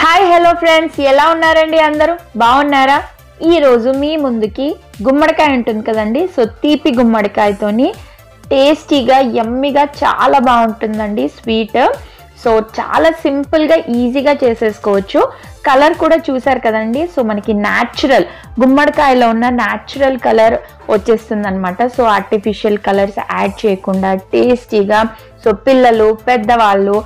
Hi hello friends, ఎలా ఉన్నారండి? అందరూ బాగున్నారా? ఈ రోజు మీ ముందుకి గుమ్మడికాయ ఉంటుంది కదండి. సో తీపి గుమ్మడికాయతోని టేస్టీగా యమ్మీగా చాలా బాగుంటుందండి స్వీట్. సో చాలా సింపుల్గా ఈజీగా చేసేసుకోవచ్చు. కలర్ కూడా చూసారు కదండి. సో మనకి న్యాచురల్ గుమ్మడికాయలో ఉన్న న్యాచురల్ కలర్ వచ్చేస్తుంది అనమాట. సో ఆర్టిఫిషియల్ కలర్స్ యాడ్ చేయకుండా టేస్టీగా, సో పిల్లలు పెద్దవాళ్ళు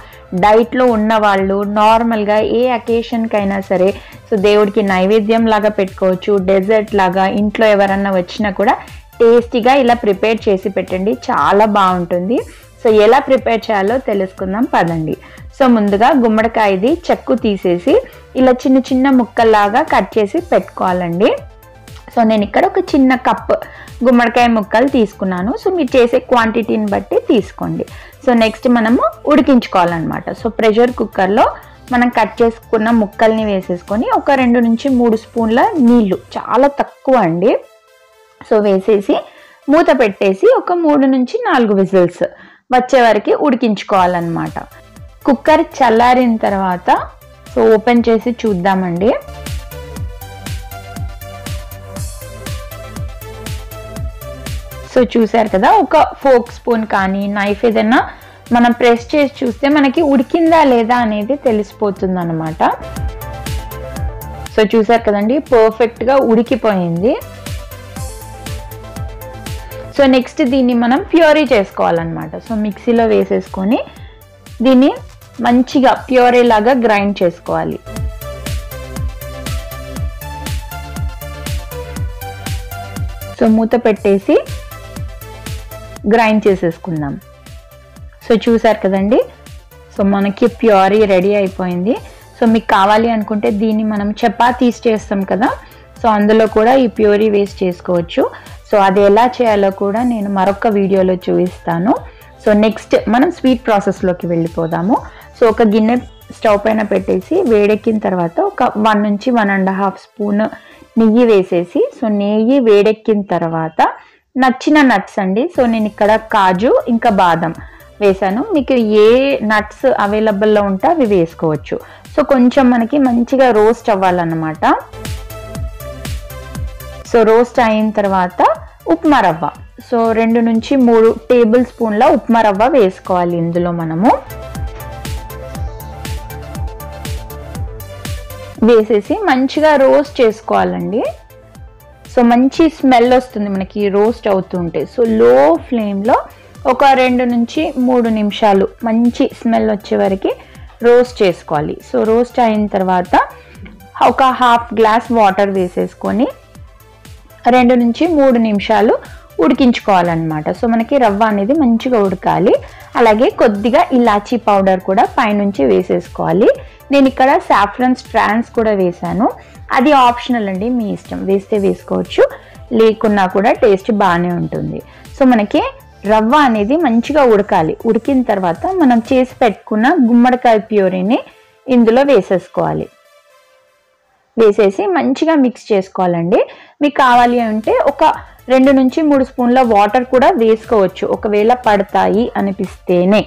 డైట్లో ఉన్నవాళ్ళు నార్మల్గా ఏ అకేషన్కైనా సరే సో దేవుడికి నైవేద్యం లాగా పెట్టుకోవచ్చు, డెజర్ట్ లాగా ఇంట్లో ఎవరన్నా వచ్చినా కూడా టేస్టీగా ఇలా ప్రిపేర్ చేసి పెట్టండి, చాలా బాగుంటుంది. సో ఎలా ప్రిపేర్ చేయాలో తెలుసుకుందాం పదండి. సో ముందుగా గుమ్మడికాయది చెక్కు తీసేసి ఇలా చిన్న చిన్న ముక్కల్లాగా కట్ చేసి పెట్టుకోవాలండి. సో నేను ఇక్కడ ఒక చిన్న కప్ గుమ్మడికాయ ముక్కలు తీసుకున్నాను. సో మీరు చేసే క్వాంటిటీని బట్టి తీసుకోండి. సో నెక్స్ట్ మనము ఉడికించుకోవాలన్నమాట. సో ప్రెషర్ కుక్కర్లో మనం కట్ చేసుకున్న ముక్కల్ని వేసేసుకొని ఒక 2 నుంచి 3 స్పూన్ల నీళ్లు, చాలా తక్కువ అండి, సో వేసేసి మూత పెట్టేసి ఒక 3 నుంచి 4 విజిల్స్ వచ్చే వరకు ఉడికించుకోవాలన్నమాట. కుక్కర్ చల్లారిన తర్వాత సో ఓపెన్ చేసి చూద్దామండి. సో చూసారు కదా, ఒక ఫోర్క్ స్పూన్ కానీ నైఫ్ ఏదైనా మనం ప్రెస్ చేసి చూస్తే మనకి ఉడికిందా లేదా అనేది తెలిసిపోతుంది అనమాట. సో చూసారు కదండి, పర్ఫెక్ట్గా ఉడికిపోయింది. సో నెక్స్ట్ దీన్ని మనం ప్యూరీ చేసుకోవాలన్నమాట. సో మిక్సీలో వేసేసుకొని దీన్ని మంచిగా ప్యూరీ లాగా గ్రైండ్ చేసుకోవాలి. సో మూత పెట్టేసి గ్రైండ్ చేసేసుకుందాం. సో చూసారు కదండి, సో మనకి ప్యూరీ రెడీ అయిపోయింది. సో మీకు కావాలి అనుకుంటే దీన్ని మనం చపాతీస్ చేస్తాం కదా, సో అందులో కూడా ఈ ప్యూరీ వేస్ట్ చేసుకోవచ్చు. సో అది ఎలా చేయాలో కూడా నేను మరొక వీడియోలో చూపిస్తాను. సో నెక్స్ట్ మనం స్వీట్ ప్రాసెస్లోకి వెళ్ళిపోదాము. సో ఒక గిన్నె స్టవ్ పైన పెట్టేసి వేడెక్కిన తర్వాత ఒక 1 నుంచి 1.5 స్పూన్ నెయ్యి వేసేసి, సో నెయ్యి వేడెక్కిన తర్వాత నచ్చిన నట్స్ అండి. సో నేను ఇక్కడ కాజు ఇంకా బాదం వేసాను. మీకు ఏ నట్స్ అవైలబుల్లో ఉంటే అవి వేసుకోవచ్చు. సో కొంచెం మనకి మంచిగా రోస్ట్ అవ్వాలన్నమాట. సో రోస్ట్ అయిన తర్వాత ఉప్మా రవ్వ, సో 2 నుంచి 3 టేబుల్ స్పూన్ల ఉప్మా రవ్వ వేసుకోవాలి ఇందులో మనము. వేసేసి మంచిగా రోస్ట్ చేసుకోవాలండి. సో మంచి స్మెల్ వస్తుంది మనకి రోస్ట్ అవుతుంటే. సో లో ఫ్లేమ్లో ఒక 2 నుంచి 3 నిమిషాలు మంచి స్మెల్ వచ్చే వరకు రోస్ట్ చేసుకోవాలి. సో రోస్ట్ అయిన తర్వాత ఒక 1/2 గ్లాస్ వాటర్ వేసేసుకొని 2 నుంచి 3 నిమిషాలు ఉడికించుకోవాలన్నమాట. సో మనకి రవ్వ అనేది మంచిగా ఉడకాలి. అలాగే కొద్దిగా ఇలాచీ పౌడర్ కూడా పైనుంచి వేసేసుకోవాలి. నేను ఇక్కడ సాఫ్రన్ స్ట్రాండ్స్ కూడా వేసాను, అది ఆప్షనల్ అండి, మీ ఇష్టం, వేస్తే వేసుకోవచ్చు, లేకున్నా కూడా టేస్ట్ బాగానే ఉంటుంది. సో మనకి రవ్వ అనేది మంచిగా ఉడకాలి. ఉడికిన తర్వాత మనం చేసి పెట్టుకున్న గుమ్మడికాయ ప్యూరీని ఇందులో వేసేసుకోవాలి. వేసేసి మంచిగా మిక్స్ చేసుకోవాలండి. మీకు కావాలి అంటే ఒక 2 నుంచి 3 స్పూన్ల వాటర్ కూడా వేసుకోవచ్చు ఒకవేళ పడతాయి అనిపిస్తేనే.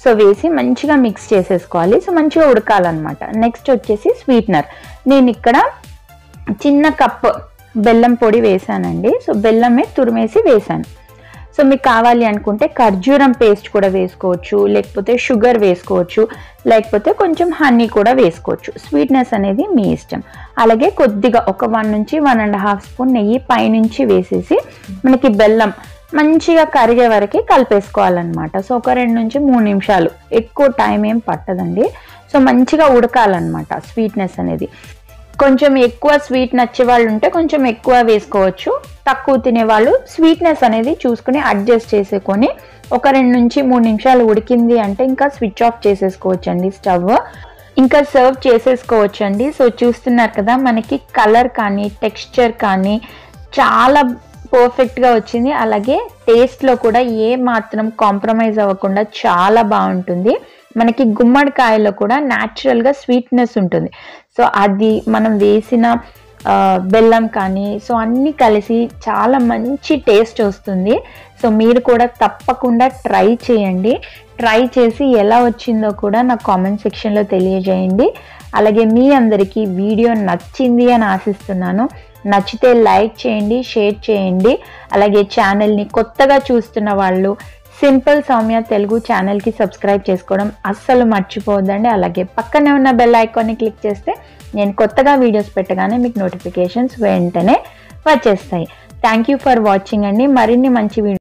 సో వేసి మంచిగా మిక్స్ చేసేసుకోవాలి. సో మంచిగా ఉడకాలన్నమాట. నెక్స్ట్ వచ్చేసి స్వీట్నర్, నేను ఇక్కడ చిన్న కప్ బెల్లం పొడి వేసానండి. సో బెల్లమే తురిమేసి వేసాను. సో మీకు కావాలి అనుకుంటే ఖర్జూరం పేస్ట్ కూడా వేసుకోవచ్చు, లేకపోతే షుగర్ వేసుకోవచ్చు, లేకపోతే కొంచెం హనీ కూడా వేసుకోవచ్చు. స్వీట్నెస్ అనేది మీ ఇష్టం. అలాగే కొద్దిగా ఒక 1 నుంచి 1.5 స్పూన్ నెయ్యి పైనుంచి వేసేసి మనకి బెల్లం మంచిగా కరిగే వరకు కలిపేసుకోవాలన్నమాట. సో ఒక 2 నుంచి 3 నిమిషాలు, ఎక్కువ టైం ఏం పట్టదండి. సో మంచిగా ఉడకాలన్నమాట స్వీట్నెస్ అనేది. కొంచెం ఎక్కువ స్వీట్ నచ్చే వాళ్ళు ఉంటే కొంచెం ఎక్కువ వేసుకోవచ్చు, తక్కువ తినేవాళ్ళు స్వీట్నెస్ అనేది చూసుకుని అడ్జస్ట్ చేసుకొని ఒక 2 నుంచి 3 నిమిషాలు ఉడికింది అంటే ఇంకా స్విచ్ ఆఫ్ చేసేసుకోవచ్చు అండి స్టవ్, ఇంకా సర్వ్ చేసేసుకోవచ్చు అండి. సో చూస్తున్నారు కదా, మనకి కలర్ కానీ టెక్స్చర్ కానీ చాలా పర్ఫెక్ట్గా వచ్చింది. అలాగే టేస్ట్లో కూడా ఏ మాత్రం కాంప్రమైజ్ అవ్వకుండా చాలా బాగుంటుంది. మనకి గుమ్మడికాయలో కూడా న్యాచురల్గా స్వీట్నెస్ ఉంటుంది. సో అది మనం వేసిన బెల్లం కానీ సో అన్నీ కలిసి చాలా మంచి టేస్ట్ వస్తుంది. సో మీరు కూడా తప్పకుండా ట్రై చేయండి. ట్రై చేసి ఎలా వచ్చిందో కూడా నాకు కామెంట్ సెక్షన్లో తెలియజేయండి. అలాగే మీ అందరికీ వీడియో నచ్చింది అని ఆశిస్తున్నాను. నచ్చితే లైక్ చేయండి, షేర్ చేయండి. అలాగే ఛానల్ని కొత్తగా చూస్తున్న వాళ్ళు సింపుల్ సౌమ్య తెలుగు ఛానల్కి సబ్స్క్రైబ్ చేసుకోవడం అస్సలు మర్చిపోవద్దండి. అలాగే పక్కనే ఉన్న బెల్ ఐకాన్ని క్లిక్ చేస్తే నేను కొత్తగా వీడియోస్ పెట్టగానే మీకు నోటిఫికేషన్స్ వెంటనే వచ్చేస్తాయి. థ్యాంక్ యూ ఫర్ వాచింగ్ అండి. మరిన్ని మంచి వీడియో